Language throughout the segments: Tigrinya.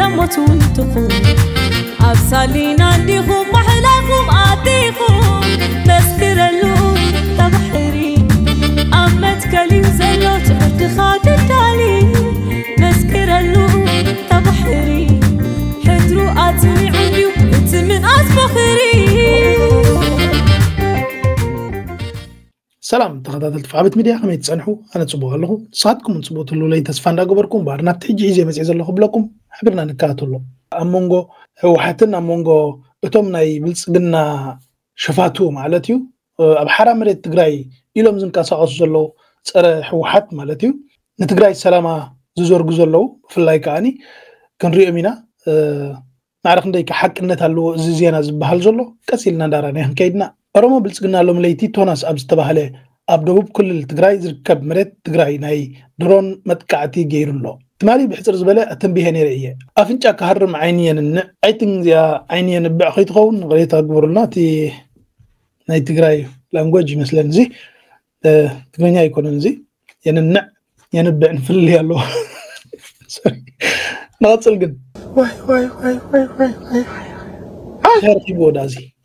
سمتون تخون أبصالين عنديكم محلاكم عطيكم مسكرلون تبحري أمت كلي زلوت ارتخات التالي مسكرلون تبحري حدرو أتني عنديو انت من أصبخري سلام تخدات فعبت ميديا خميت تصنحو أنا تصبوها لكم صادكم تصبوه تلو لين تسفان دا قبركم بارنا تحجي زي مسعيز الله قبلكم حبرنا نكاتو له أمونغو هو حتى أمونغو اتومنا يبلس قلنا شفاتو مالتيو أبحارا مريت تقراي إلوم زنكا ساقصو زلو سأرى حوحات مالتيو نتقراي السلامة زوزور قزلو في اللاي كاني كان ريو أمينا نعرف نديك حق نتالو زيزيانا زبهال زلو كسيلنا داراني هنكيدنا أروما بلس قلنا لهم ليتي توناس أبز تبهالي أبدوب كل التقراي زركب مريت تقراي ناي درون متكعتي جيرون له تمالي بحسر زبالة أتنبيها نيرئية أفنشا كهرم عينيا أيتن زيا عينيا نبع خيط خون غريتا قبرنا تي ناي تقراي لانجوجي مثلا زي تقرينيا يكونون زي يننع ينبع نفلي الله سوري نغطسل قد واي خير خيبو دازي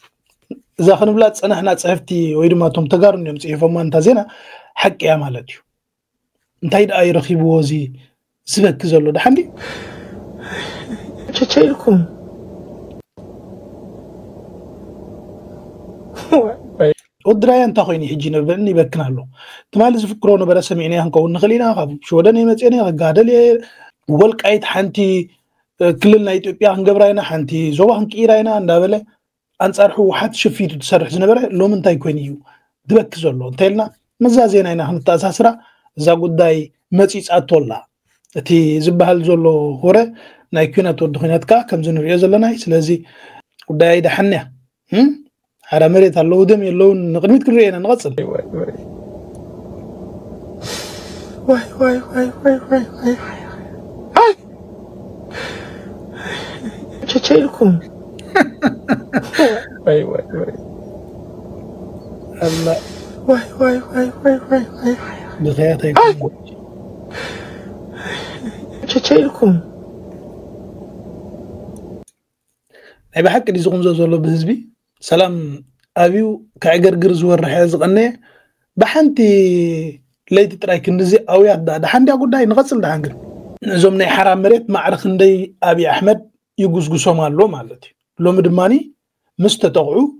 إذا خنو بلاد أنا هنا صحفتي ويدما توم تقارن يوم صحيفة ما انت زينا حق يا مالتيو انتايد أي رخيبو وزي سبك زلو ده حندي تشيلكم ودراي انت خويني حجينا بني بكنا له تمال زفكرونا بلا سمعني هنكون نخلينا شو ودني مصيني غادل والقايت حنتي كلنا إثيوبيا هنغبراينا حنتي زوبا هنقيراينا اندابله أنصار حوحات شفيتو تسرح زنبره لو من تاي كوينيو دبك زلو انتلنا مزازيناينا هنتاساسرا زا غداي مصيص اتولا اتي زبحال زلو هوره ناي كينات ودخيناتكا كم زنريو زلناي سلازي غداي دحنيا على مريت الله ودم يلون نقدمت كرينا نغصل واي تشيلكم واي الله واي بخياتك تشيلكم أي بحق اللي زغم زولو بهزبي سلام أبيو كعجرجر زور حيز غنى بحنتي ليت تراك النزي أو يدا دحندي أقول داي نغسل دحنجر زمني حرام مريت مع رخندي أبي أحمد يجوز جسوم اللو مالتي لو مدماني مستطاعو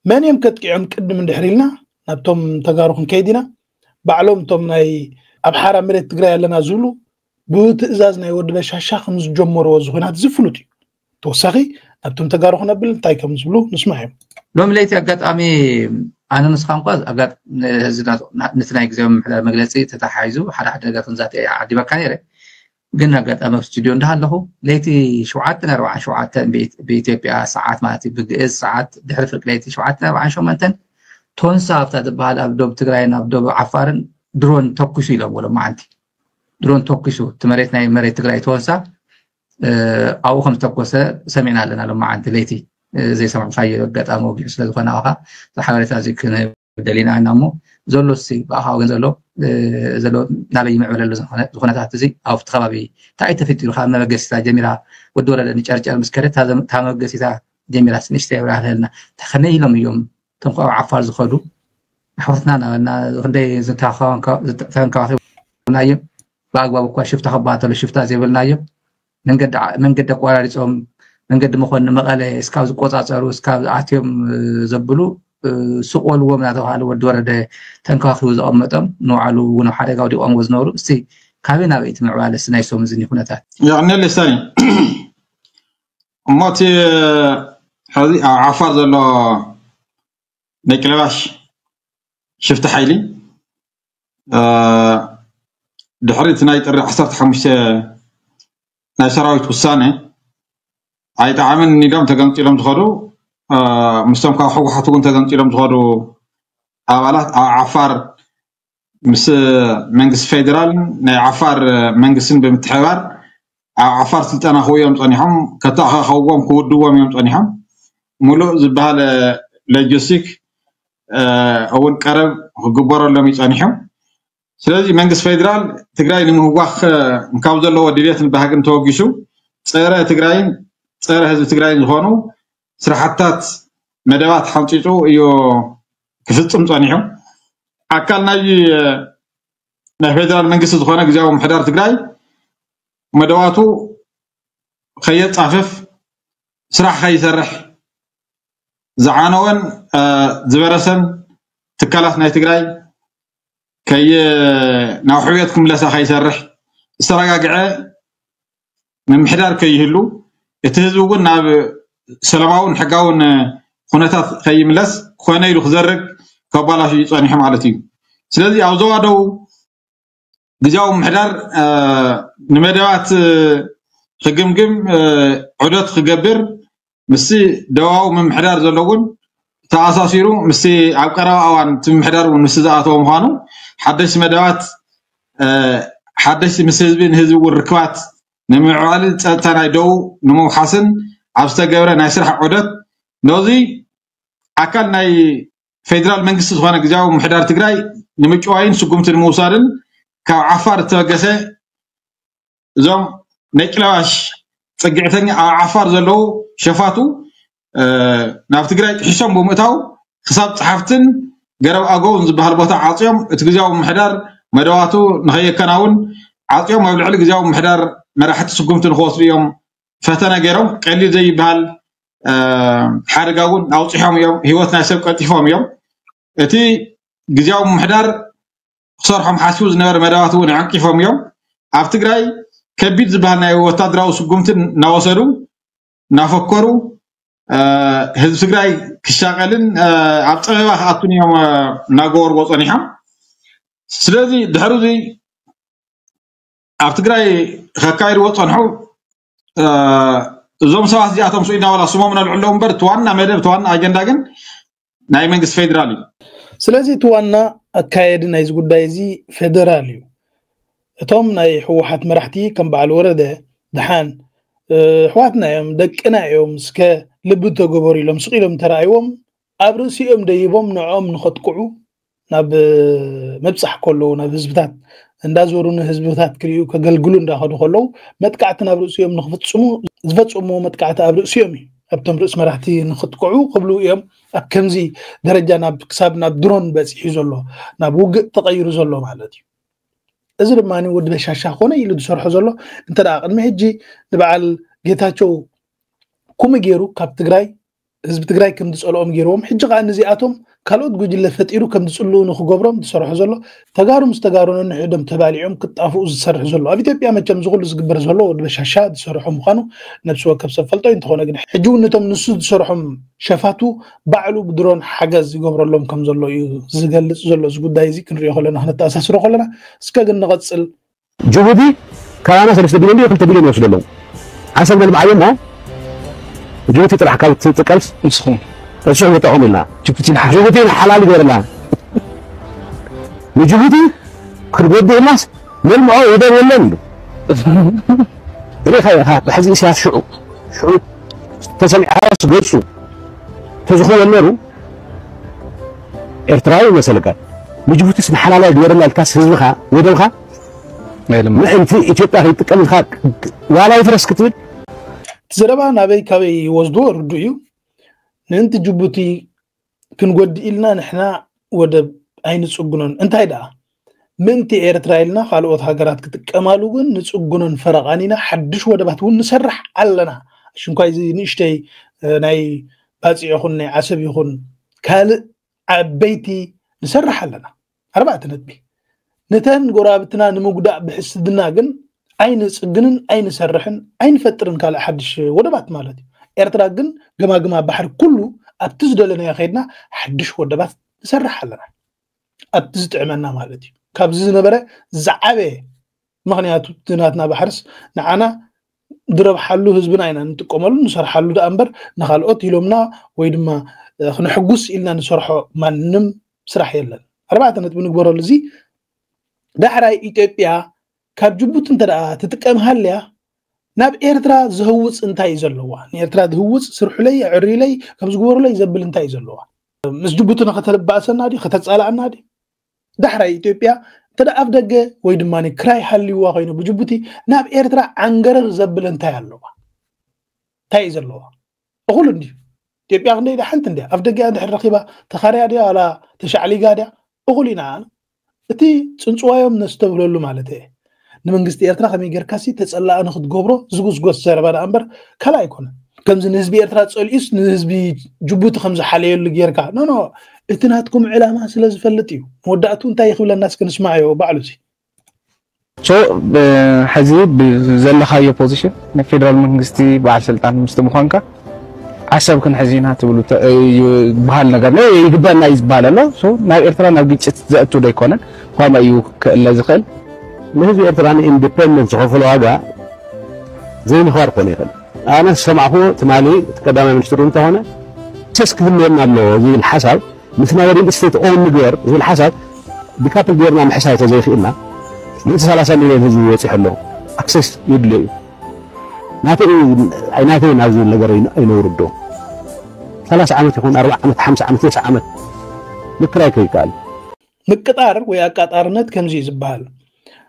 من يمكن كيعم كد من دحريلنا نبتم تجارخن كيدنا بعلوم توم ناي أب حرام مريت تقرأ لنا زولو بتأزازنا يود بشاشة خمس جمر وزخنات زفلوتي توسخي أبتم تجارخنا بالتايكم زبلو نسمعهم لوم ليتي أقعد أمي أنا نسخان قاز أقعد زنا نتناي جزء من مجلسي تتحيزو حدا قاعد ذاتي عادي بكانيره قلنا قاعد أمام استوديو ده له ليتي شوعاتنا 4 شوعات بإثيوبيا ساعات مالتي بجئز ساعات دحرفك ليتي شوعاتنا 4 شو منتن تونسا بتاع أبدو تقرأين أبدو عفارن درون توكشي له ولا ما عندي درون توكشو تمريتنا مريت تقرأي تونسا أو 5 توكسة سمعنا لنا لما عندي ليتي زي سمع خير قد أمو بيسلك فناها تحاولت أزيك دلينا عنامو زلوا السي بقى زلوا نالي معول زخنا تحت زي أو في تخابي تعيت في تلو خامنا بقصة جميلة والدولة اللي نشارج المسكرة هذا تام بقصة جميلة نشتري ولا هلنا تخني لهم يوم تنقوا عفار زخدو حوثنا أنا غندي زنتا خان كا نايم باقوا بقى شفت خبات ولا شفتها زي بالنايم من قد قوارع صوم من قد مخون مقالة سكاوز قوطع صاروا سكاوز عتيم زبلو سؤال ومن هذا حال والدورة ده تنكاخذ أمتهم نوعلو ونحرق أو دي أنوز نورو سي كابينا بيت معوال السنة يسوم زني كنتا يعني اللي ثاني ماتي هذه عفار زلو نكلواش شفت حيلي دحريت نايت 15 ناشراويت وسانه هاي تعامل النظام تقنطي لهم تخدو مستمكا حقوق حتكون تقنطي لهم تخدو أولاد عفار مس منجس فيدرال عفار منجسن بمتحوار عفار سلطان خويهم صنيحهم كتاخ خوهم كودوهم يوم صنيحهم ملو زبال لوجيستيك اول قرب غبر لهم يصنيحهم سلازي منجس فيدرال تግራይ ንምዋኽ እንካብ ዘለዎ ድሌትን ባህግን ተወጊሱ ፀረ ትግራይን ፀረ ህዝቢ ትግራይን ዝኾኑ ስራሕታት መደባት ሓንፂፁ እዩ ክፍፅም ፀኒሑ ኣካል ናይ ፌደራል መንግስቲ ዝኾነ ግዝያዊ ምሕዳር ትግራይ መደባቱ ከየፃፍፍ ስራሕ ከይሰርሕ ዝዓነወን ዝበረሰን ትካላት ናይ ትግራይ ናብ ሕውየት ክምለሳ ከይሰርሕ ዝተረጋግዐ ምምሕዳር ከይህሉ እቲ ህዝቢ እውን ናብ ሰላማውን ሕጋውን ኩነታት ከይምለስ ኮነ ኢሉ ክዘርግ ከባላሽ ይፀኒሑ ማለት እዩ ስለዚ ኣብ ዞባ ደቡብ ግዝያዊ ምሕዳር ንመደባት ክግምግም ዑደት ክገብር ምስቲ ደቡባዊ ምምሕዳር ዘለውን ተኣሳሲሩ ምስቲ ኣብ ቀረባ እዋን እቲ ምምሕዳር እውን ምስ ዝኣተወ ምዃኑ ሓደሽቲ መደባት ሓደሽቲ ምስ ህዝቢ ንህዝቢ እውን ርክባት ንምዕባል ፀጥታ ናይ ደቡብ ንምውሓስን ኣብ ዝተገብረ ናይ ስራሕ ዑደት ነዚ ኣካል ናይ ፌደራል መንግስቲ ዝኾነ ግዝያዊ ምሕዳር ትግራይ ንምጭዋይን ስጉምቲ ንምውሳድን ካብ ዓፋር ዝተበገሰ እዞም ናይ ቅለባሽ ፀጊዕተኛ ኣብ ዓፋር ዘለዉ ሸፋቱ ናብ ትግራይ ጥሒሶም ብምእታው ክሳብ ፀሓፍትን ገረብ ኣገውን ዝበሃል ቦታ ዓፅዮም እቲ ግዝያዊ ምሕዳር መደባቱ ንኸየከናውን ዓፅዮም ኣብ ልዕሊ ግዝያዊ ምሕዳር መራሕቲ ስጉምቲ ንክወስዱ እዮም ፈተነ ገይሮም ቀሊል ዘይበሃል ሓደጋ እውን ኣውፂሖም እዮም ሂወት ናይ ሰብ ቀጢፎም እዮም እቲ ግዝያዊ ምሕዳር ክሰርሖም ሓሲቡ ዝነበረ መደባት እውን ዓንቂፎም እዮም ኣብ ትግራይ ከቢድ ዝበሃል ናይ ወታደራዊ ስጉምትን እናወሰዱ እናፈከሩ ህዝቢ ትግራይ ክሻቀልን ኣብ ፀበባ ክኣቱን እዮም እናገበርዎ ፀኒሖም ስለዚ ድሕሪ እዚ ኣብ ትግራይ ከካይድዎ ፀንሑ እዞም ሰባት እዚኣቶም ስኢና ዋላ ስሞም ነልዕሎም እምበር እቲ ዋና መደብ እቲ ዋና ኣጀንዳ ግን ናይ መንግስቲ ፌደራል እዩ ስለዚ እቲ ዋና ኣካየዲ ናይዚ ጉዳይ እዚ ፌደራል እዩ እቶም ናይ ሕወሓት መራሕቲ ከም በዓል ወረደ ድሓን ሕዋትና እዮም ደቅና እዮም እስከ ልቢ ተገበሩ ኢሎም ስቂሎም ተራእይዎም ኣብ ርእሲኦም ደይቦም ንዖም ንኸጥቅዑ ናብ መብፃሕ ከለዉ ናብ ህዝብታት እንዳዞሩ ንህዝብታት ክሪኡ ከገልግሉ እንዳኸዱ ከለዉ መጥቃዕቲ ናብ ርእሲኦም ንክፍፅሙ ዝፈፅሙ መጥቃዕቲ ኣብ ርእሲኦም እዩ ኣብቶም ርእስ መራሕቲ ንክጥቅዑ ክብሉ እዮም ኣብ ከምዚ ደረጃ ናብ ክሳብ ናብ ድሮን በፂሑ ዘሎ ናብ ውግእ ተቐይሩ ዘሎ ማለት እዩ እዚ ድማ ወዲ በሻሻ ኮነ ኢሉ ዝሰርሖ ዘሎ እንተ ደኣ ቅድሚ ሕጂ ንበዓል ጌታቸው ኩሚ ገይሩ ካብ ትግራይ ህዝቢ ትግራይ ከም ዝፀልኦም ገይሮም ሕጂ ከዓ ነዚኣቶም ካልኦት ጉጅለ ፈጢሩ ከም ዝፅልኡ ንክገብሮም ዝሰርሑ ዘሎ ተጋሩ ምስ ተጋሩ ንሕዶም ተባሊዖም ክጣፍኡ ዝሰርሑ ዘሎ ኣብ ኢትዮጵያ መቸም ዝኩሉ ዝግበር ዘሎ ወዲ በሻሻ ዝሰርሑ ምዃኑ ነብሲ ወከብ ሰብ ፈልጦ እንትኾነ ግን ሕጂ እውን ነቶም ንሱ ዝሰርሖም ሸፋቱ ባዕሉ ብድሮን ሓገዝ ይገብረሎም ከም ዘሎ እዩ ዝገልፅ ዘሎ እዚ ጉዳይ እዚ ክንሪኦ ከለና ክነተኣሳስሮ ከለና እስከ ግን ንቐፅል ጅቡቲ ካባና 3 ቢልዮን 2 ቢልዮን ይወስድ ኣለዉ ዓሰብ መልምዓዮ እሞ ጅቡቲ ጥራሕ ካብ ትጥቀምስ ንስኹም እሱ ይጠቕሙ ኢልና ጅቡቲ ሓላል ይገርላ ንጅቡቲ ክርጎድ ኢልናስ መልምዖ ወደብ የለን ኢሉ ሪኻ ብሕዚ ኢሳያስ ሽዑ ተሰሚዓስ ገፁ ተዝኾነ ነሩ ኤርትራዊ መሰለካ ንጅቡቲስ ንሓላላይ ገይረላ ኢልካስ ህዝብኻ ወደብኻ ምእንቲ ኢትዮጵያ ከይጥቀም ኢልካ ዋላ ይፍረስ ክትብል ዘረባ ናበይ ካበይ ወስዶ ርዱ እዩ ንእንቲ ጅቡቲ ክንጎዲ ኢልና ንሕና ወደብ ኣይንፅጉኖን እንታይ ደኣ ምእንቲ ኤርትራ ኢልና ካልኦት ሃገራት ክጥቀማሉ ግን ንፅጉኖን ፈረቓኒና ሓድሽ ወደባት እውን ንሰርሕ ኣለና ሽንኳይ እዚ ንእሽተይ ናይ ባፂ ይኹን ናይ ዓሰብ ይኹን ካልእ ዓበይቲ ንሰርሕ ኣለና 4 ነጥቢ ነተን ጎራብትና ንምጉዳእ ብሕስድና ግን ኣይንፅግንን ኣይንሰርሕን ኣይንፈጥርን ካልእ ሓድሽ ወደባት ማለት እዩ ኤርትራ ግን ገማግማ ባሕሪ ኩሉ ኣብቲ ዝደለናዮ ከይድና ሓድሽ ወደባት ንሰርሕ ኣለና ኣብቲ ዝጥዕመና ማለት እዩ ካብዚ ዝነበረ ዝዓበየ ምክንያቱ ናትና ባሕርስ ንዓና ድረብሓሉ ህዝብና ኢና ንጥቀመሉ ንሰርሓሉ ዳ እምበር ንኻልኦት ኢሎምና ወይ ድማ ክንሕጉስ ኢልና ንሰርሖ ማንም ስራሕ የለን 4 ነጥቢ ንግበረሉ እዚ ዳሕራይ ኢትዮጵያ ካብ ጅቡቲ እንተ ደኣ ትጥቀምሃልያ ናብ ኤርትራ ዝህውፅ እንታይ እዩ ዘለዋ ንኤርትራ ዝህውፅ ስርሑለይ ዕሪለይ ከም ዝግበሩለይ ዘብል እንታይ እዩ ዘለዋ ምስ ጅቡቲ ንኸተለባእሰና ዲ ከተፃላዕና ዲ ዳሕራይ ኢትዮጵያ እንተ ደኣ ኣብ ደገ ወይ ድማ ክራይ ሃልይዋ ኮይኑ ብጅቡቲ ናብ ኤርትራ ዓንገረር ዘብል እንታይ ኣለዋ تاي زلوا أقول إني إثيوبيا عندي ده حنت عندي أفدقي عند الرقيبة تخاري عندي على تشعلي قاعدة أقول إنا أنا أتي تنسوايا من استقبلوا له مالته نمنجست إيرترا خمي جركاسي تسأل أنا خد جبرو زوج سير بعد أمبر كلا يكون كم زين نسبي إيرترا تسأل إيش نسبي جبوت خمسة حاليا اللي جيركا نو إتناتكم علامة سلاز فلتيو ودعتون تاي خبل الناس كنسمعيه وبعلوسي شو حزيب بزل خاية بوزيشن نفيدرال منجستي بعد سلطان مستمخانكا عسب كن حزينها تقولوا بحال نجار لا يقبلنا يزبالة لا شو نار إيرترا نبيت زأتو ده يكونن وما يو كلا زخل لهذا إيرترا إندبندنس غفلوا هذا زي نخار قنيخل أنا سمعه تمالي تقدم المشترون تهونه تسك هم ينالو زي الحساب مثل ما يريد استيت أون نجار زي الحساب بكابل ديرنا محسايته زي خيلنا ليس 30 مليون هزي يحلو أكسس يدلي ناتي عيناتي نازل لقرين ينوردو 3 عامات يكون 4 عامات 5 عامات 9 عامات مكراي كيقال مقطار ويا قطارነት كمزي زبال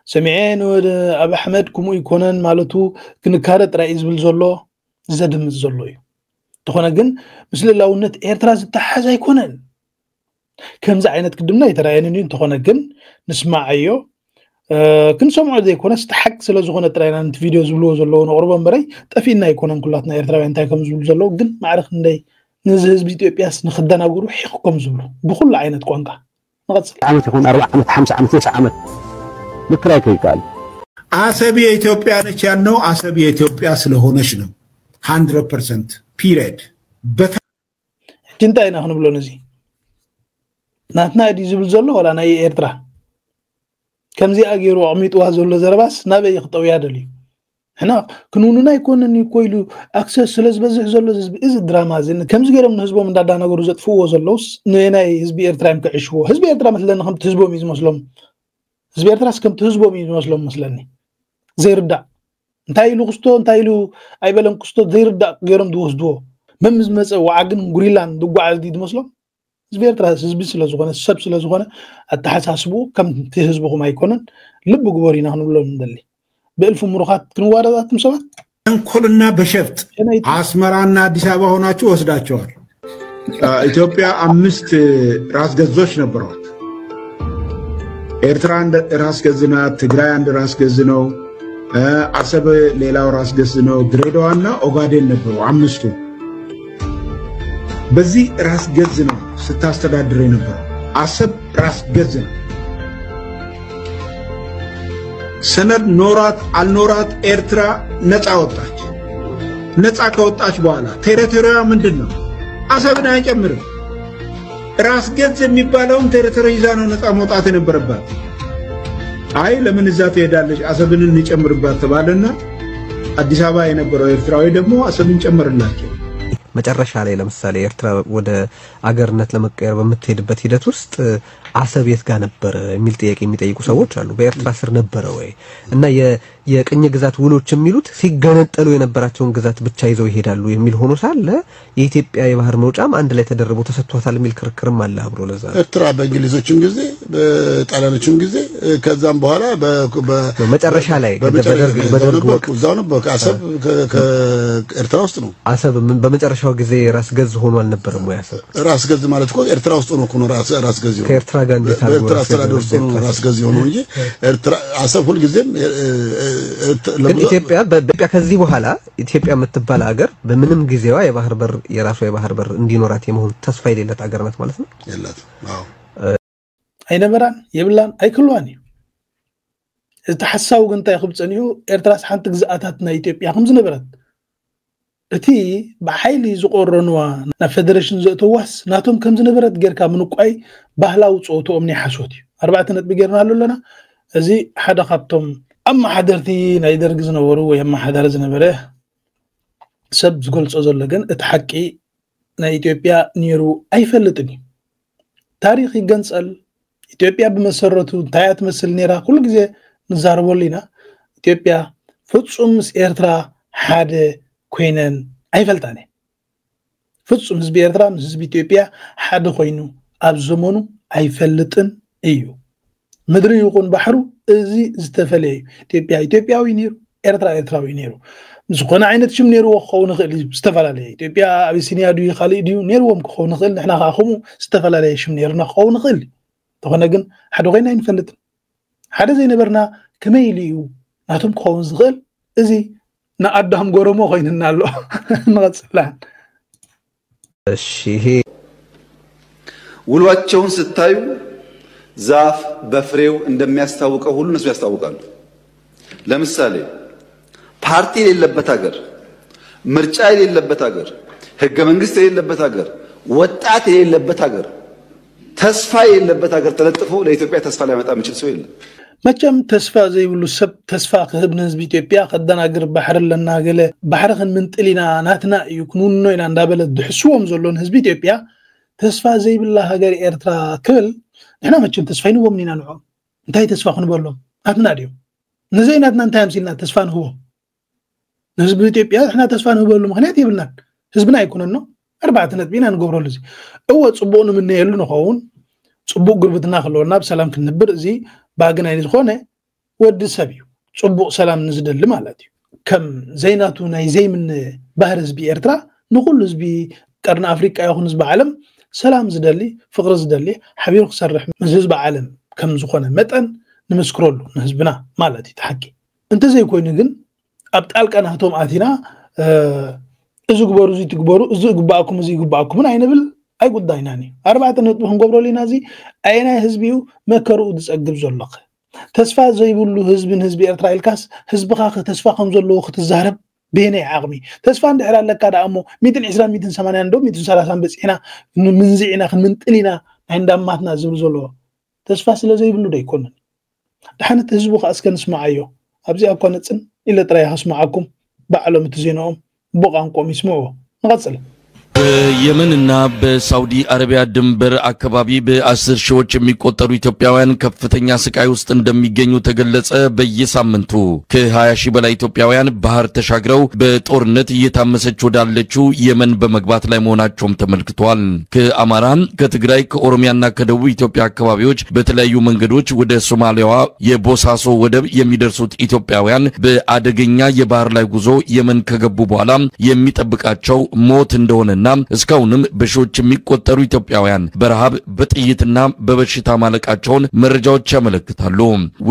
سمعين ابو احمد كمو يكونن مالتو كنكاره راي زبل زلو زدم زلو تخونه ግን ምስለ ላውነት ኤርትራ ዝተሓዛ ይኮነን ከምዛ አይነት ቅድምና የተራየን እንዴ ተኾነ ግን ንስማዓዮ كنسمع ذي كنا استحق سلازخونة ترينا أنت فيديو زبلو زلوا نقربان بري تفينا يكونن كلاتنا إيرترا أنت كم زبلو زلوا قن ما عرف ندي نزهز بإثيوبيا نخدنا بروح يحكم زبلو بكل عينة كوانكا نغتصل عامات يكون 4 عامات 5 عامات 9 عامات مكراي كيقال عصبي إثيوبيا نشانو عصبي إثيوبيا سلهونش نو 100% period بس كنت أنا هنا بلو نزي ناتنا دي زبلو زلوا ولا أنا إيرترا كم زي أجيرو عميت وهذول الزرباس نبي يخطو يادلي هنا كنوننا يكون إني كويلو أكسس سلز بزح زول إز الدراما زين كم زي من حزبه من دادانا جروزت فوق زلوس نينا حزب إيرترا كعشوه حزب إيرترا مثلنا خم تحزبه ميز مسلم حزب إيرترا كم تحزبه ميز مسلم مثلني زي ربدا انتايلو قستو انتايلو أي بلن قستو زي ربدا غيرهم دوس دو ممز وعجن غريلان دوغو عالدي مسلم حزب إيرترا حزب سلازوغنا السب سلازوغنا التحساسبو كم تحزبه ما يكونن لب جبورينا هنقول ندلي بألف مروخات كنواردات مسوات كلنا بشفت عاصمرانا أديس أبابا هناچو وسداچوال ኢትዮጵያ 5 ራስ ገዞች ነበሯት ኤርትራ አንድ ራስ ገዝ ናት ትግራይ አንድ ራስ ገዝ ነው አሰብ ሌላው ራስ ገዝ ነው ድሬዳዋና ኦጋዴን ነበሩ አምስቱ በዚህ ራስ ገዝ ነው ስታስተዳድር ነበር አሰብ ራስ ገዝ ነው ሰነድ ኖራት አልኖራት ኤርትራ ነፃ ወጣች ነፃ ከወጣች በኋላ ቴሪቶሪያ ምንድነው አሰብን አይጨምርም ራስ ገዝ የሚባለው ቴሪቶሪ ይዛ ነው ነፃ መውጣት የነበረባት አይ ለምን እዛ ትሄዳለች አሰብን እንጨምርባት ተባለና አዲስ አበባ የነበረው ኤርትራዊ ደግሞ አሰብን ጨምርላቸው መጨረሻ ላይ ለምሳሌ ኤርትራ ወደ አገርነት ለመቀየር በመትሄድበት ሂደት ውስጥ አሰብ የት ጋር ነበር የሚል ጥያቄ የሚጠይቁ ሰዎች አሉ በኤርትራ ስር ነበር ወይ እና የቅኝ ግዛት ውሎች የሚሉት ሲገነጠሉ የነበራቸውን ግዛት ብቻ ይዘው ይሄዳሉ የሚል ሆኖ ሳለ የኢትዮጵያ የባህር መውጫም አንድ ላይ ተደርቦ ተሰጥቷታል የሚል ክርክርም አለ አብሮ ለዛ ኤርትራ በእንግሊዞችም ጊዜ በጣሊያኖችም ጊዜ ከዛም በኋላ በመጨረሻ ላይ በደርግ ወቅት እዛው ነበር አሰብ ከኤርትራ ውስጥ ነው አሰብ በመጨረሻው ጊዜ ራስ ገዝ ሆኖ አልነበረም ወይ አሰብ ራስ ገዝ ማለት እኮ ኤርትራ ውስጥ ነው ራስ ገዝ ነው ከኤርትራ ጋር እንዲታርጉ ኤርትራ አስተዳደር ውስጥ ነው ራስ ገዝ ሆኖ እንጂ ኤርትራ አሰብ ሁሉ ጊዜም ኢትዮጵያ ከዚህ በኋላ ኢትዮጵያ የምትባል ሀገር በምንም ጊዜዋ የባህር በር የራሷ የባህር በር እንዲኖራት የመሆን ተስፋ የሌላት ሀገር ናት ማለት ነው የላት አዎ አይነበራን የብላን አይክሏኒ ተሐሳው ግን ታይخبጽኒዮ ኤርትራስ ሓንቲ ግዛአታትና ኢትዮጵያ ከምዝ ነበረት እቲ በኃይል ዝቆረንዋ ና ፌደሬሽን ዘእተዋስ ናቶም ከምዝ ነበረት ጌርካ ምንቋይ ባህላው ጾቶኦም ናይ ሓሶት እዩ 4 ነጥቢ ጌርና ኣለና እዚ ሓደ ካብቶም أما حضرتي نايدر جزنا ورو يا أما حضر زنبره سب زقول صزول لجن اتحكي نا إثيوبيا نيرو أي فلتني تاريخي جنسال إثيوبيا بمسرته تايت مسل نيرا كل جزء نزار ولينا إثيوبيا فتسومس إيرترا حد كوينن أي فلتاني فتسومس بإيرترا مس بإثيوبيا حد كوينو أبزمونو أي فلتن أيو مدري يكون بحرو زي استفلي إثيوبياوي نيرو إيرتراوي نيرو زخنا عينت شم نيرو خون خيل استفلا لي إثيوبيا أبيسينيا دو خالي ديو نيروم خون خيل نحنا خاخمو استفلا لي شم نيرنا خون خيل تخنا جن حدو غينا ينفلت حدا زي نبرنا كميليو ناتم خون خيل إزي نقدهم قرمو خيننا له نغسلان الشيء ውሏቸውን ስታዩ ዛፍ በፍሬው እንደሚያስታውቀው ሁሉ እነሱ ያስታውቃሉ ለምሳሌ ፓርቲ የሌለበት ሀገር ምርጫ የሌለበት ሀገር ህገ መንግስት የሌለበት ሀገር ወጣት የሌለበት ሀገር ተስፋ የሌለበት ሀገር ተለጥፎ ለኢትዮጵያ ተስፋ ሊያመጣ የሚችል ሰው የለም መቼም ተስፋ ዘይብሉ ሰብ ተስፋ ከህብን ህዝብ ኢትዮጵያ ከደናግር ባሕር ለና ገለ ባሕርን ምንጥሊና ናትና ይኩኑኖ ኢና እንዳበለ ድሕስዎም ዘሎን ህዝብ ኢትዮጵያ ተስፋ ዘይብላ ሀገር ኤርትራ ክብል ንሕና መቼም ተስፋ ይንቦምኒና ንዖም እንታይ ተስፋ ክንበሎም ናትና ድዮም ነዘይናትና እንታይ ኣምሲልና ተስፋ ንህቦ ህዝብ ኢትዮጵያ ንሕና ተስፋ ንህበሉ ምክንያት ይብልናን ህዝብና ኣይኮነኖ 4 ነጥቢና ንገብረሉ እዚ እወ ፅቡቅ ንምንየሉ ንኸውን ፅቡቅ ጉርብትና ክለወና ብሰላም ክንብር እዚ باغنا يزخونه ود سبيو صبوق سلام نزدل مالتي كم زيناتو ناي زي من بحر حزب ኤርትራ نقول حزب قرن افريقيا يكون حزب عالم سلام زدلي فقر زدلي حبيب يسرح من حزب عالم كم زخونه متن نمسكرولو حزبنا مالتي تحكي انت زي كوين ግን ابطال قناتهم اتينا ازو غبرو زي تغبرو ازو غباكم زي غباكم من አይነብል أي قد دايناني 4 نقطة هنقبروا لنا زي أينا حزبيو مكروا دسأجب زلق تسفى زي بقولوا حزب إرترا الكاس حزب خاخ تسفى خمزلو وقت الزهرب بيني عقمي تسفى عند حلال لك هذا أمو 220 280 عندهم 230 بس هنا من زينا من تلينا عند أماتنا زلزلو تسفى سلا زي بقولوا ده يكون دحين تحزبوا خاص كان اسمع أيوه أبزي أكون نتسن إلا ترى أسمعكم بعلم تزينهم بقانكم يسمعوا نغسل በየመንና በሳውዲ አረቢያ ድንበር አካባቢ በ10 ሺዎች የሚቆጠሩ ኢትዮጵያውያን ከፍተኛ ስቃይ ውስጥ እንደሚገኙ ተገለጸ። በየሳምንቱ ከ20 ሺህ በላይ ኢትዮጵያውያን ባህር ተሻግረው በጦርነት እየታመሰች ወዳለችው የመን በመግባት ላይ መሆናቸውም ተመልክቷል። ከአማራ፣ ከትግራይ፣ ከኦሮሚያና ከደቡብ ኢትዮጵያ አካባቢዎች በተለያዩ መንገዶች ወደ ሶማሊያዋ የቦሳሶ ወደብ የሚደርሱት ኢትዮጵያውያን በአደገኛ የባህር ላይ ጉዞ የመን ከገቡ በኋላ የሚጠብቃቸው ሞት እንደሆነ እስካሁንም በሺዎች የሚቆጠሩ ኢትዮጵያውያን በረሃብ በጥይትና በበሽታ ማለቃቸውን መረጃዎች ያመለክታሉ።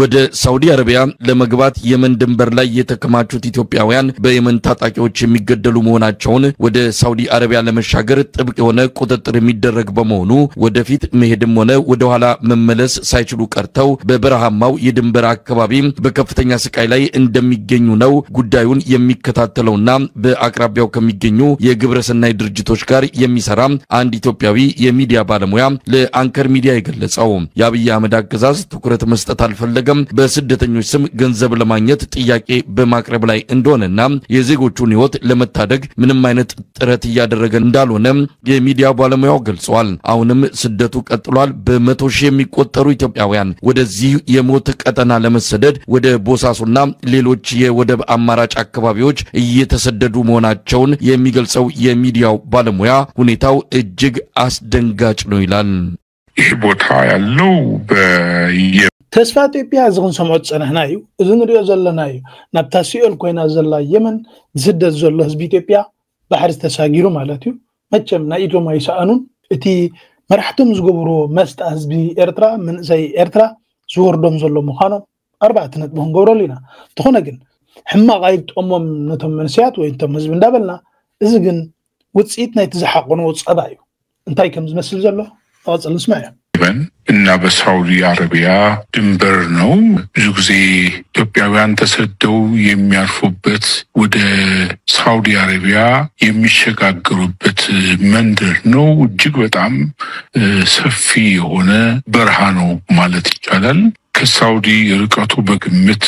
ወደ ሳውዲ አረቢያ ለመግባት የመን ድንበር ላይ የተከማቹት ኢትዮጵያውያን በየመን ታጣቂዎች የሚገደሉ መሆናቸውን ወደ ሳውዲ አረቢያ ለመሻገር ጥብቅ የሆነ ቁጥጥር የሚደረግ በመሆኑ ወደፊት መሄድም ሆነ ወደ ኋላ መመለስ ሳይችሉ ቀርተው በበረሃማው የድንበር አካባቢ በከፍተኛ ስቃይ ላይ እንደሚገኙ ነው ጉዳዩን የሚከታተለውና በአቅራቢያው ከሚገኙ የግብረሰናይ ድርጅቶች ጋር የሚሰራ አንድ ኢትዮጵያዊ የሚዲያ ባለሙያ ለአንከር ሚዲያ የገለጸው። የአብይ አህመድ አገዛዝ ትኩረት መስጠት አልፈለገም፣ በስደተኞች ስም ገንዘብ ለማግኘት ጥያቄ በማቅረብ ላይ እንደሆነና የዜጎቹን ሕይወት ለመታደግ ምንም አይነት ጥረት እያደረገ እንዳልሆነ የሚዲያ ባለሙያው ገልጿል። አሁንም ስደቱ ቀጥሏል። በመቶ ሺህ የሚቆጠሩ ኢትዮጵያውያን ወደዚህ የሞት ቀጠና ለመሰደድ ወደ ቦሳሶና ሌሎች የወደብ አማራጭ አካባቢዎች እየተሰደዱ መሆናቸውን የሚገልጸው የሚዲያው ባለሙያ ሁኔታው እጅግ አስደንጋጭ ነው ይላል። ይህ ቦታ ያለው ተስፋ ኢትዮጵያ ዝኹን ሰምዖት ጸናህናዩ እዝን ሪኦ ዘለናዩ ናብታ ሲኦል ኮይና ዘላ የመን ዝስደት ዘሎ ህዝቢ ኢትዮጵያ ባሕሪ ተሳጊሩ ማለት እዩ መቸም ናይ ኢዶም ኣይሰኣኑን እቲ መራሕቶም ዝገብሮ መስጣ ህዝቢ ኤርትራ መንእሰይ ኤርትራ ዝወርዶም ዘሎ ምዃኖም 4 ነጥቢ ክንገብረሉ ኢና እንተኾነ ግን ሕማቕ ኣይጠቅሞም ነቶም መንስያት ወይ ነቶም ህዝቢ እንዳበልና እዚ ግን ውፅኢት ናይ ተዘሓቆኑ ወፀባ እዩ እንታይ ከም ዝመስል ዘሎ ተቐፅል ንስማዕ እና በሳውዲ አረቢያ ድንበር ነው። ብዙ ጊዜ ኢትዮጵያውያን ተሰደው የሚያርፉበት ወደ ሳውዲ አረቢያ የሚሸጋገሩበት መንደር ነው። እጅግ በጣም ሰፊ የሆነ በረሃ ነው ማለት ይቻላል። ከሳውዲ ርቀቱ በግምት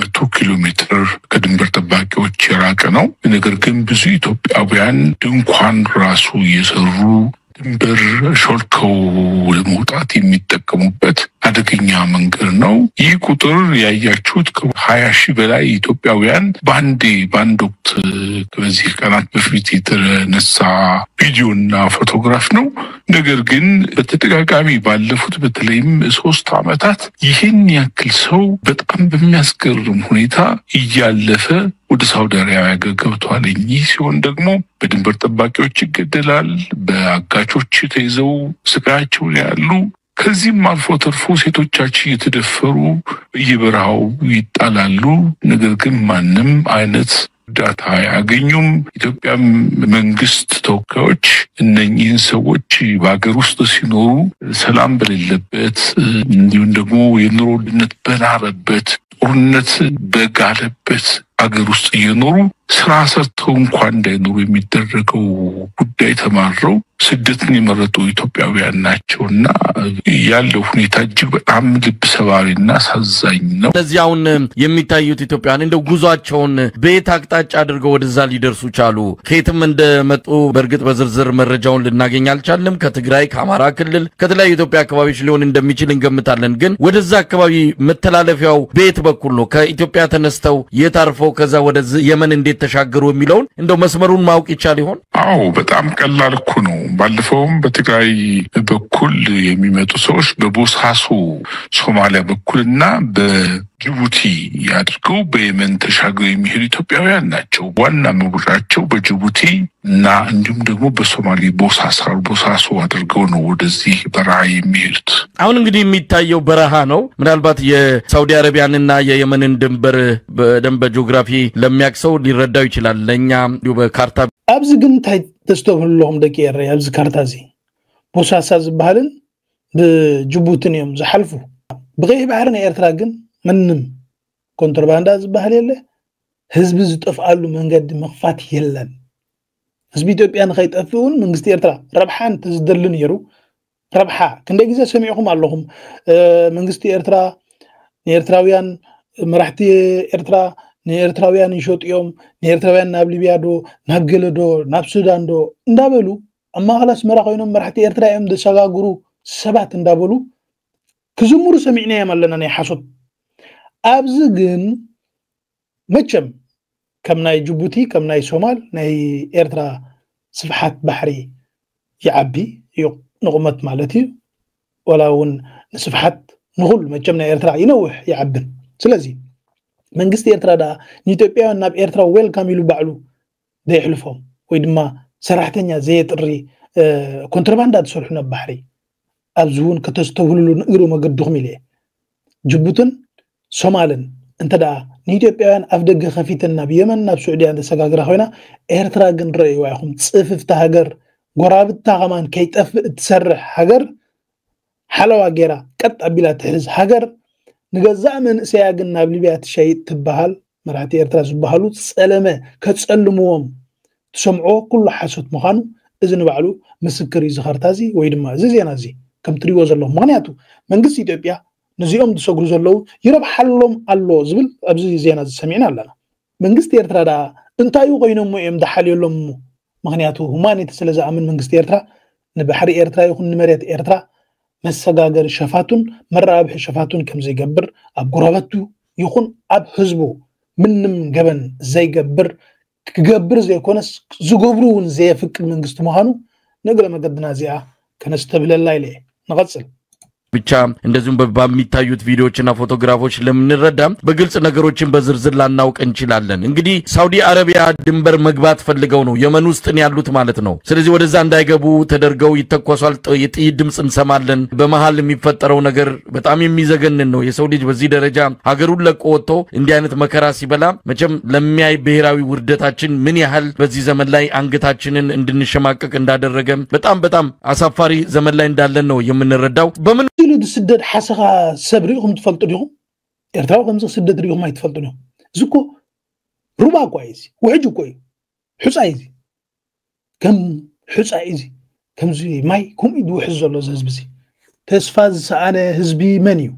100 ኪሎ ሜትር ከድንበር ጠባቂዎች የራቀ ነው። ነገር ግን ብዙ ኢትዮጵያውያን ድንኳን ራሱ እየሰሩ ድንበር ሾልከው ለመውጣት የሚጠቀሙበት አደገኛ መንገድ ነው። ይህ ቁጥር ያያችሁት ከ20 ሺህ በላይ ኢትዮጵያውያን በአንድ ወቅት በዚህ ቀናት በፊት የተነሳ ቪዲዮና ፎቶግራፍ ነው። ነገር ግን በተደጋጋሚ ባለፉት በተለይም 3 ዓመታት ይህን ያክል ሰው በጣም በሚያስገርም ሁኔታ እያለፈ ወደ ሳውዲ አረቢያ ገብቷል። ይህ ሲሆን ደግሞ በድንበር ጠባቂዎች ይገደላል፣ በአጋቾች ተይዘው ስቃያቸው ያሉ ከዚህም አልፎ ተርፎ ሴቶቻችን እየተደፈሩ በየበረሃው ይጣላሉ። ነገር ግን ማንም አይነት እርዳታ አያገኙም። ኢትዮጵያ መንግስት ተወካዮች እነኚህን ሰዎች በሀገር ውስጥ ሲኖሩ ሰላም በሌለበት እንዲሁም ደግሞ የኑሮ ውድነት በናረበት ጦርነት በጋለበት አገር ውስጥ እየኖሩ ስራ ሰርተው እንኳን እንዳይኖሩ የሚደረገው ጉዳይ ተማረው ስደትን የመረጡ ኢትዮጵያውያን ናቸውና ያለው ሁኔታ እጅግ በጣም ልብ ሰባሪና አሳዛኝ ነው። ስለዚህ አሁን የሚታዩት ኢትዮጵያውያን እንደው ጉዟቸውን በየት አቅጣጫ አድርገው ወደዛ ሊደርሱ ቻሉ? ከየትም እንደመጡ በእርግጥ በዝርዝር መረጃውን ልናገኝ አልቻልንም። ከትግራይ፣ ከአማራ ክልል፣ ከተለያዩ ኢትዮጵያ አካባቢዎች ሊሆን እንደሚችል እንገምታለን። ግን ወደዛ አካባቢ መተላለፊያው በየት በኩል ነው? ከኢትዮጵያ ተነስተው የት አርፈው ከዛ ወደ የመን እንዴት ተሻገሩ የሚለውን እንደው መስመሩን ማወቅ ይቻል ይሆን? አዎ በጣም ቀላል እኮ ነው። ባለፈውም በትግራይ በኩል የሚመጡ ሰዎች በቦሳሶ ሶማሊያ በኩልና በጅቡቲ ያድርገው በየመን ተሻግረው የሚሄዱ ኢትዮጵያውያን ናቸው። ዋና መጉራቸው በጅቡቲ እና እንዲሁም ደግሞ በሶማሌ ቦሳሶ አድርገው ነው ወደዚህ በረሃ የሚሄዱት። አሁን እንግዲህ የሚታየው በረሃ ነው። ምናልባት የሳውዲ አረቢያንና የየመንን ድንበር በደንብ ጂኦግራፊ ለሚያክሰው ሊረዳው ይችላል። ለኛ በካርታ ኣብዚ ግን ታይ ተስተውህልሎም ደቂር ኣብዚ ካርታ እዚ ቦሳሳ ዝበሃልን በጅቡቲን እዮም ዝሓልፉ ብቀይ ባህርን ኤርትራ ግን ምንም ኮንትሮባንዳ ዝበሃል የለ ህዝቢ ዝጠፍአሉ መንገዲ መኽፋት የለን ህዝቢ ኢትዮጵያ ንኸይጠፍኡን መንግስቲ ኤርትራ ረብሓን ተዝደሊ ነይሩ ረብሓ ክንደይ ግዜ ሰሚዕኩም ኣለኹም መንግስቲ ኤርትራ ንኤርትራውያን መራሕቲ ኤርትራ ንኤርትራውያን ይሸጥዮም ንኤርትራውያን ናብ ሊብያ ዶ ናብ ገለዶ ናብ ሱዳን ዶ እንዳበሉ ኣማኸላስ መራ ኮይኖም መራሕቲ ኤርትራ እዮም ዘሰጋግሩ ሰባት እንዳበሉ ክዝሙሩ ሰሚዕና እዮም ኣለና ናይ ሓሶት ኣብዚ ግን መቸም ከም ናይ ጅቡቲ ከም ናይ ሶማል ናይ ኤርትራ ስፍሓት ባሕሪ ይዓቢ ንቁመት ማለት እዩ ወላ እውን ንስፍሓት ንኹል መቸም ናይ ኤርትራ ይነውሕ ይዓብን ስለዚ መንግስቲ ኤርትራ ዳ ንኢትዮጵያውያን ናብ ኤርትራ ዌልካም ኢሉ ባዕሉ ዘይሕልፎም ወይ ድማ ሰራሕተኛ ዘየጥሪ ኮንትሮባንዳ ተሰርሑ ናብ ባሕሪ ኣብዚ እውን ከተስተውህልሉ ንእግሩ መገድኹም ኢለ ጅቡትን ሶማልን እንተዳ ንኢትዮጵያውያን ኣብ ደገ ከፊተን ናብ የመን ናብ ሱዑድያ ተሰጋግራ ኮይና ኤርትራ ግን ረእይዋ ይኹም ፅፍፍቲ ሃገር ጎራብታ ኸማን ከይጠፍእ ትሰርሕ ሃገር ሓለዋ ጌራ ቀጥ ኣቢላ ትሕዝ ሃገር ንገዛእ መንእሰያ ግን ናብ ሊብያ ትሸይጥ ትበሃል መራሕቲ ኤርትራ ዝበሃሉ ፀለመ ከፀልምዎም ትሰምዖ ኩሉ ሓሶት ምዃኑ እዚ ንባዕሉ ምስክር እዩ ዝኸርታ እዚ ወይ ድማ እዚ ዜና እዚ ከም ትሪእዎ ዘለኹም ምክንያቱ መንግስቲ ኢትዮጵያ ነዚኦም ዝሰግሩ ዘለው ይረብሓሎም ኣሎ ዝብል ኣብዚ ዜና ዝሰሚዕና ኣለና መንግስቲ ኤርትራ ዳ እንታይ ኮይኖም እዮም ዳሓልየሎም ምክንያቱ ሁማኒቲ ስለ ዝኣምን መንግስቲ ኤርትራ ንባሕሪ ኤርትራ ይኹን ንመሬት ኤርትራ መሰጋገር ሸፋቱን መራብሕ ሸፋቱን ከም ዘይገብር ኣብ ጎረበቱ ይኹን ኣብ ህዝቡ ምንም ገበን ዘይገብር ክገብር ዘይኮነስ ዝገብሩውን ዘይፍቅድ መንግስቲ ምዃኑ ነግረ መገድና እዚኣ ከነስተብለላ ኢለ ንቐፅል ብቻ እንደዚሁም በሚታዩት ቪዲዮዎችና ፎቶግራፎች ለምንረዳ በግልጽ ነገሮችን በዝርዝር ላናውቅ እንችላለን። እንግዲህ ሳውዲ አረቢያ ድንበር መግባት ፈልገው ነው የመን ውስጥ ያሉት ማለት ነው። ስለዚህ ወደዛ እንዳይገቡ ተደርገው ይተኮሳል፣ የጥይት ድምጽ እንሰማለን። በመሃል የሚፈጠረው ነገር በጣም የሚዘገንን ነው። የሰው ልጅ በዚህ ደረጃ ሀገሩን ለቆ ወጥቶ እንዲህ አይነት መከራ ሲበላ መቼም ለሚያይ ብሔራዊ ውርደታችን ምን ያህል በዚህ ዘመን ላይ አንገታችንን እንድንሸማቀቅ እንዳደረገ በጣም አሳፋሪ ዘመን ላይ እንዳለን ነው የምንረዳው። በምን ኢሉ ስደት ሓሰኻ ሰብሪኹም ትፈልጡ ዲኹም ኤርትራው ከምዚ ስደት ሪኹም ኣይትፈልጡ ዲኹም ዝኮ ሩባ ቋይዚ ውሕጅ ቆይ ሕፃይ እዚ ከም ሕፃይ እዚ ከምዚ ማይ ኩም ኢዱ ውሕዝ ዘሎ ህዝቢ እዚ ተስፋ ዝሰኣነ ህዝቢ መን እዩ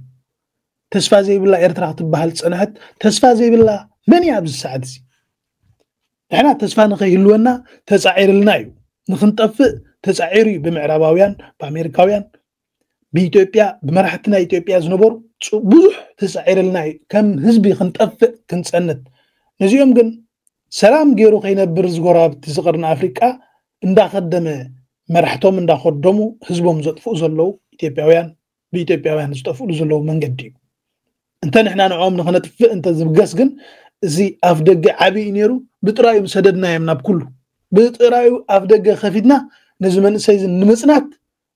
ተስፋ ዘይብላ ኤርትራ ክትበሃል ፀንሐት ተስፋ ዘይብላ መን እዩ ኣብዚ ሰዓት እዚ ንሕና ተስፋ ንኸይህልወና ተፃዒርልና እዩ ንክንጠፍእ ተፃዒሩ እዩ ብምዕራባውያን ብኣሜሪካውያን بإثيوبيا بمرحتنا إثيوبيا زنبور بوح تسعير لنا كم هزبي خنطفق كنصنت نزيهم جن سلام غيرو خينبر زغراب تزقرنا افريقيا እንዳخدم مرحتهم እንዳخدمو حزبهم زطفو زلو ኢትዮጵያውያን በኢትዮጵያውያን ዝጠፍኡ ዘለው መንገዲ እንተ ንሕና ንዖም ንኽነጥፍ እንተ ዝብገስ ግን እዚ ኣፍደገ ዓቢ ነይሩ ብጥራዩ ሰደድና የምናብ ኩሉ ብጥራዩ ኣፍደገ ኸፊድና ንዝመንሰይ ንምጽናት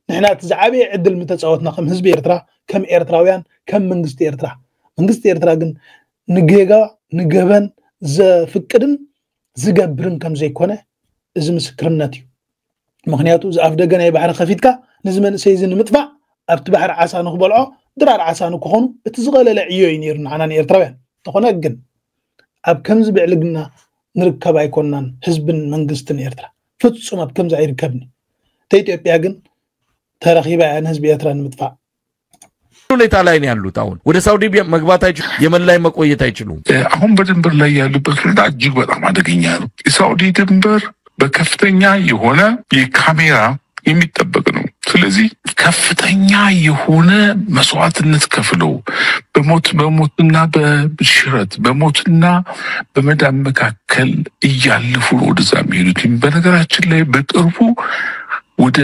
ንሕና ተዛዓቢ ዕድል ምተጻወትና ከም ህዝቢ ኤርትራ ከም ኤርትራውያን ከም መንግስቲ ኤርትራ ግን ንጌጋ ንገበን ዘፍቅድን ዝገብርን ከም ዘይኮነ እዚ ምስክርነት እዩ ምክንያቱ ዝኣፍደገ ናይ ባሕሪ ኸፊድካ ንዝመንሰይ ንምጥፋዕ ኣብቲ ባሕሪ ዓሳ ንኽበልዖ ድራር ዓሳ ንክኾኑ እቲ ዝቐለለ ዕዮ ይነይሩ ንዓና ኤርትራውያን ተኾነ ግን ኣብ ከምዚ ብዕልግና ንርከብ ኣይኮናን ህዝብን መንግስትን ኤርትራ ፍጹም ኣብ ከምዚ ኣይርከብኒ ኢትዮጵያ ግን ተረኺባ ያን ህዝብ ኤርትራ ንምጥፋዕ ሁኔታ ላይ ነው ያሉት አሁን ወደ ሳውዲ መግባት አይችሉም የመን ላይ መቆየት አይችሉም አሁን በድንበር ላይ ያሉበት ሁኔታ እጅግ በጣም አደገኛ ነው የሳውዲ ድንበር በከፍተኛ የሆነ የካሜራ የሚጠበቅ ነው ስለዚህ ከፍተኛ የሆነ መስዋዕትነት ከፍለው በሞትና በሽረት በሞትና በመዳን መካከል እያለፉ ወደዛ የሚሄዱት በነገራችን ላይ በቅርቡ ወደ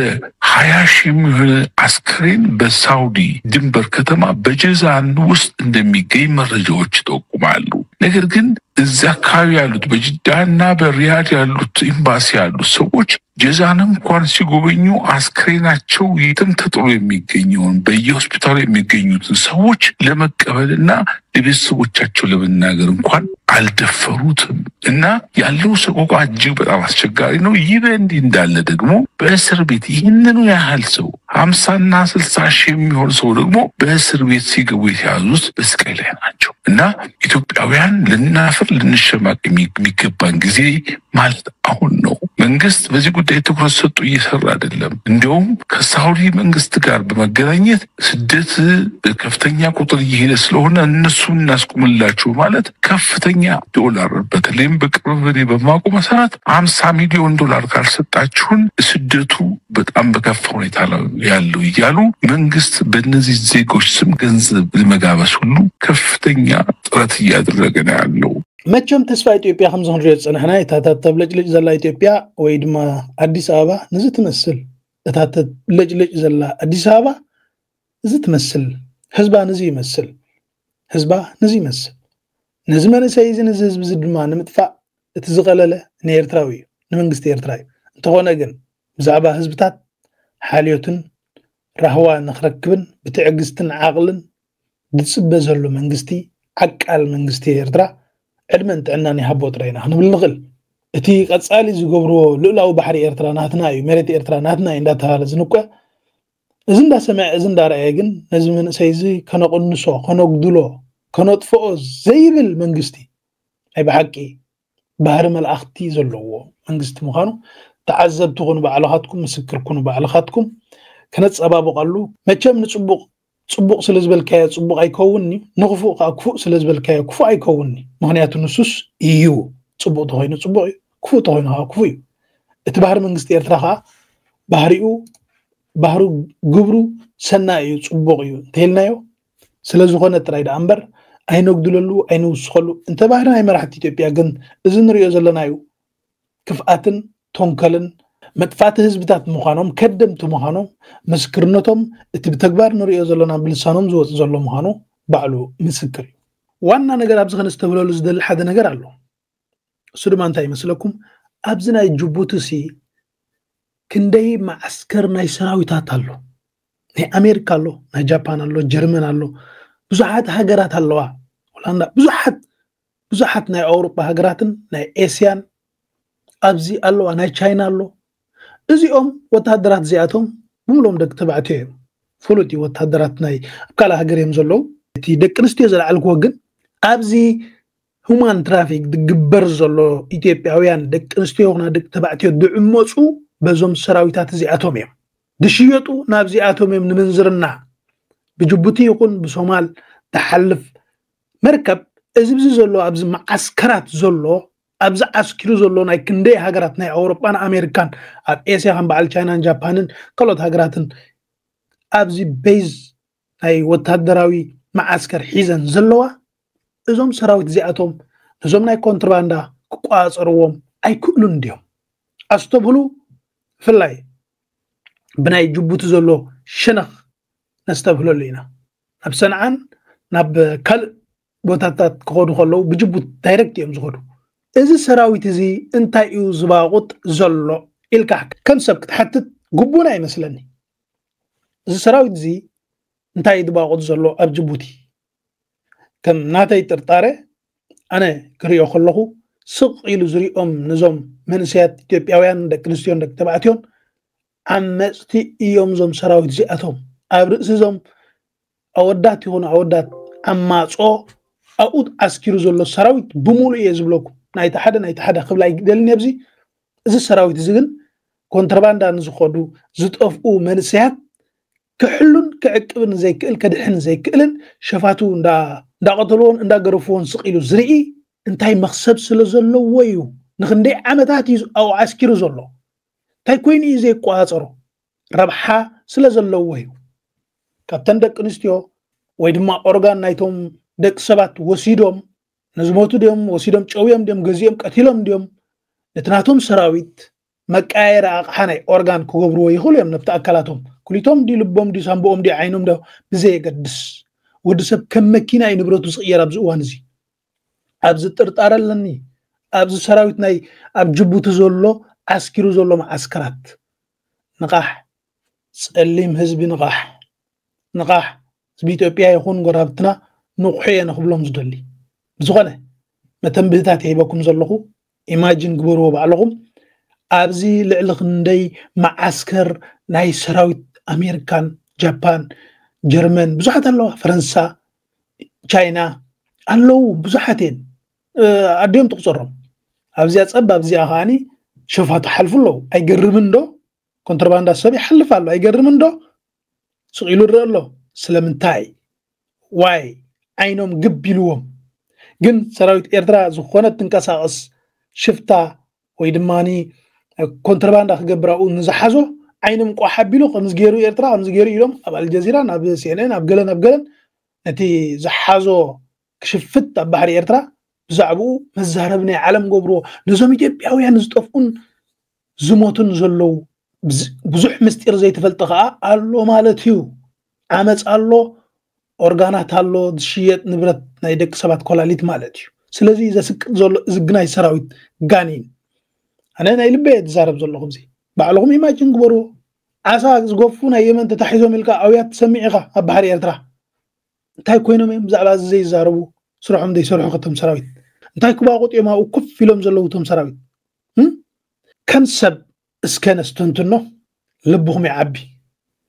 20,000 የሚሆን አስክሬን በሳውዲ ድንበር ከተማ በጀዛን ውስጥ እንደሚገኝ መረጃዎች ይጠቁማሉ ነገር ግን እዛ አካባቢ ያሉት በጅዳና በሪያድ ያሉት ኤምባሲ ያሉት ሰዎች ጀዛንም እንኳን ሲጎበኙ አስክሬናቸው የትም ተጥሎ የሚገኘውን በየሆስፒታሉ የሚገኙትን ሰዎች ለመቀበልና ለቤተሰቦቻቸው ለመናገር እንኳን አልደፈሩትም እና ያለው ሰቆቃ እጅግ በጣም አስቸጋሪ ነው ይበንዲ እንዳለ ደግሞ በእስር ቤት ይህንኑ ያህል ሰው 50 እና 60 ሺህ የሚሆን ሰው ደግሞ በእስር ቤት ሲገቡ የተያዙት በስቃይ ላይ ናቸው እና ኢትዮጵያውያን ልናፍር ልንሸማቅ የሚገባን ጊዜ ማለት አሁን ነው መንግስት በዚህ ጉዳይ ትኩረት ሰጥቶ እየሰራ አይደለም እንደውም ከሳውዲ መንግስት ጋር በመገናኘት ስደት በከፍተኛ ቁጥር እየሄደ ስለሆነ እነሱን እናስቆምላችሁ ማለት ከፍተኛ ዶላር በተለይም በቅርብ በማቆም መሰረት 50 ሚሊዮን ዶላር ካልሰጣችሁን ስደቱ በጣም በከፋ ሁኔታ ያለው ይያሉ መንግስት በእነዚህ ዜጎች ስም ገንዘብ ለመጋበስ ሁሉ ከፍተኛ ጥረት እያደረገ ነው ያለው መቼም ተስፋ ኢትዮጵያ 50 ጽናህና የታተብለጭልጭ ዘላ ኢትዮጵያ ወይ ድማ አዲስ አበባ ንዝ ትመስል እታተብለጭልጭ ዘላ አዲስ አበባ ንዝ ትመስል ህዝባ ንዝ ይመስል ህዝባ ንዝ ይመስል ንዝመነ ሰይዝን ህዝብ ዝድማ ንምጥፋ እቲ ዝቀለለ ንኤርትራዊ ንመንግስቲ ኤርትራዊ እንተኾነ ግን ብዛዕባ ህዝብታት ሓልዮትን ራህዋ ንኽረክብን ብትዕግስትን ዓቅልን ዝጽበዘሉ መንግስቲ ዓቃል መንግስቲ ኤርትራ ዕድመን ጥዕናን ይሃቦ ጥራይና ክንብል ንኽእል እቲ ቀጻሊ ዝገብርዎ ልዕላዊ ባሕሪ ኤርትራ ናትና እዩ መሬት ኤርትራ ናትና እንዳተባለ ዝንቆ እዚ እንዳሰምዐ እዚ እንዳረአየ ግን ነዚ መንእሰይ ከነቕንሶ ከነጉድሎ ከነጥፍኦ ዘይብል መንግስቲ ኣይ ብሓቂ ባህሪ መልእኽቲ ዘለዎ መንግስቲ ምዃኑ ተዓዘብቲ ኮኑ ባዕልኻትኩም ምስክር ኮኑ ባዕልኻትኩም ከነጸባብቐሉ መቸም ንጽቡቕ ጽቡቕ ስለዝበልካየ ጽቡቕ ኣይከውንኒ ንኽፉእ ክፉእ ስለዝበልካየ ክፉእ ኣይከውንኒ ምክንያቱ ንሱስ እዩ ጽቡቕ ተኾይኑ ጽቡቕ እዩ ክፉእ ተኾይኑ ክፉእ እዩ እቲ ባህሪ መንግስቲ ኤርትራ ከዓ ባህሪኡ ባህሩ ግብሩ ሰናይ እዩ ጽቡቕ እዩ እንተይልናዮ ስለዝኾነ ጥራይ ዳ እምበር ኣይነግድለሉ ኣይንውስኸሉ እንተ ባህሪ ናይ መራሕቲ ኢትዮጵያ ግን እዚ ንሪኦ ዘለና እዩ ክፍኣትን ተንከልን መጥፋት ህዝብታት ምዃኖም ከደምቲ ምዃኖም ምስክርነቶም እቲ ብተግባር ንሪኦ ዘለና ብልሳኖም ዝወፅእ ዘሎ ምዃኑ ባዕሉ ምስክር እዩ ዋና ነገር ኣብዚ ከነስተብለሉ ዝደሊ ሓደ ነገር ኣሎ እሱ ድማ እንታይ ይመስለኩም ኣብዚ ናይ ጅቡቲ ሲ ክንደይ ማዕስከር ናይ ሰራዊታት ኣሎ ናይ ኣሜሪካ ኣሎ ናይ ጃፓን ኣሎ ጀርመን ኣሎ ብዙሓት ሃገራት ኣለዋ ሆላንዳ ብዙሓት ናይ ኣውሮፓ ሃገራትን ናይ ኤስያን ኣብዚ ኣለዋ ናይ ቻይና ኣሎ እዚኦም ወታደራት ዚኣቶም ብሙሎም ደቂ ተባዕትዮ እዮም ፍሉጥ ወታደራት ናይ ካላ ሃገር እዮም ዘለዉ እቲ ደቂ ኣንስትዮ ዘለዓልክዎ ግን ኣብዚ ሁማን ትራፊክ ዝግበር ዘሎ ኢትዮጵያውያን ደቂ ኣንስትዮ ይኹና ደቂ ተባዕትዮ ዝዕመፁ በዞም ሰራዊታት እዚኣቶም እዮም ድሽየጡ ናብ ዚኣቶም እዮም ንምንዝርና ብጅቡቲ ይኹን ብሶማል ተሓልፍ መርከብ እዚ ብዚ ዘሎ ኣብዚ ማዓስከራት ዘሎ ኣብዚ ዓስኪሩ ዘሎ ናይ ክንደይ ሃገራት ናይ ኣውሮፓን ኣሜሪካን ኣብ ኤስያ ከም በዓል ቻይናን ጃፓንን ካልኦት ሃገራትን ኣብዚ ቤዝ ናይ ወታደራዊ ማዓስከር ሒዘን ዘለዋ እዞም ሰራዊት እዚኣቶም ነዞም ናይ ኮንትራባንዳ كقاصروم أي كلن ديهم أستبهلو فلاي بناي جبوت زلو شنخ نستبهلو لينا ناب سنعان ناب كل بوتاتات كخودو خلو بجبوت دايركت يوم زخودو إذا سراويت زي انتا يو زباغوت زلو إلكا كم سبكت حتى قبونا يمثلني إذا سراويت زي انتا يدباغوت زلو أب جبوتي كم ناتا يترطاري أنا كريو خلوه سق إلو زري نظام منسيات إثيوبياويان دا كريستيان دا تبعتيون عمستي يوم زم سراويت زي أتهم أبرئ زم أودات يهون أودات أما صو أود أسكيرو زلو سراويت بمولو يزبلوكو نايت حدا قبل يدل نبزي إذا سراويت زين كونترباندا نزخودو زت أوف أو منسيات كحلون كعقبن زي كل كدحن زي كلن شفاتو دا قتلون دا غرفون سقيلو زرئي انتاي مخسب سلازلو ويو نخندي عمتات أو عسكيرو زلو تاي كويني زي قواصرو ربحا سلازلو ويو كابتن دك نستيو ويدما أورغان نايتوم دك سبات وسيدوم نزموتو ديوم وسيدوم چويم ديوم غزيم قتيلوم ديوم نتناتوم سراويت مقاير أقحاني أورغان كوغبرو يخوليم نبتا أكالاتوم كليتوم دي لبوم دي سامبوم دي عينوم دو بزي قدس ودسب كم مكينا ينبروتو سقير أبز اوانزي أبز ترطار لني أبز سراويت ناي أب جبوتو زولو عسكرو زولو مع عسكرات نقاح سأليم هزبي نقاح زبي إثيوبيا يخون قرابتنا نقحيا نخبلهم زدلي بزغنة ما تنبهتات هيباكم زلقو إيماجين قبروا بعلقهم أبزي لعلقندي مع عسكر ناي سراويت أمريكان جابان جرمن بزحات الله فرنسا تشاينا الله بزحاتين أديهم تقصرهم أبزي أتصب أبزي أغاني شوفات حلف الله أي قرمن دو كونترباندا السبي حلف الله أي قرمن دو سقيلو الله سلامنتاي واي عينهم قبلوهم جن سراويت إيرترا زخونة تنكساقس شفتا ويدماني كونترباندا خقبراو نزحازو عينهم قحبيلو خمزجيرو إيرترا خمزجيرو يلوم أب الجزيرة ناب CNN أبقلن نتي زحازو كشفت بحر إيرترا زعبو مزهربني عالم قبرو نزوم إثيوبياويان نزطفون زموتن زلو بزح مستير زي تفلتقا قالو مالتيو عمز قالو أورغانات قالو دشيت نبرت نايدك سبات كولاليت مالتيو سلازي إذا زلو زقناي سراويت غانين أنا نايلبيت زارب زلو خمزي بعلهم إيماجين قبرو عسا زقفونا يمن تتحيزو ملكا أويات تسميعها أبحر إيرترا انتاي كوينو ميم زعبا زي زاربو سرحهم دي سرحو قتم سراويت انتاي كباقوت يما وكف فيلم زلوتهم سراويت كان سب اسكانس تنتنو لبهم يعبي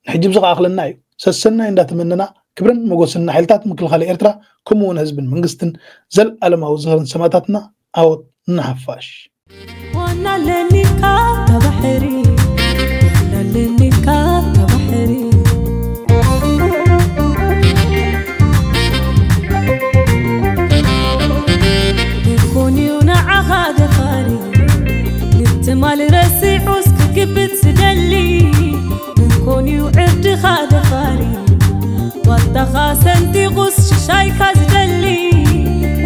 نحجب زغا أخلنا يو سسنا إن داتمننا كبرن مقوسنا حيلتات مكل خالي إيرترا كمون هزبن منغستن زل ألم أو زهرن سماتاتنا أو نحفاش وانا لنكا تبحري وانا لنكا تبحري نكوني ونعها دفاري نتمال رسي عسك كبت سدلي نكوني وعرد خادفاري واتخا سنتي غس شاي كازدلي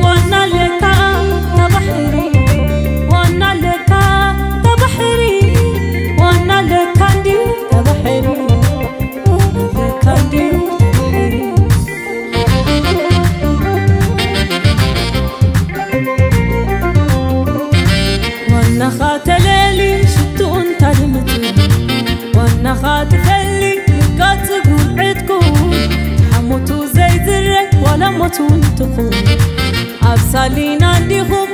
وانا لكا تبحري وانا لكا تبحري وانا لكاندي تبحري وانا لكاندي تبحري وانا خاتلالي شتو انت دمتو وانا خاتفلي قاتقون عدكون حموتو زي زرك ولا موتون تخون أبسالينا ديهم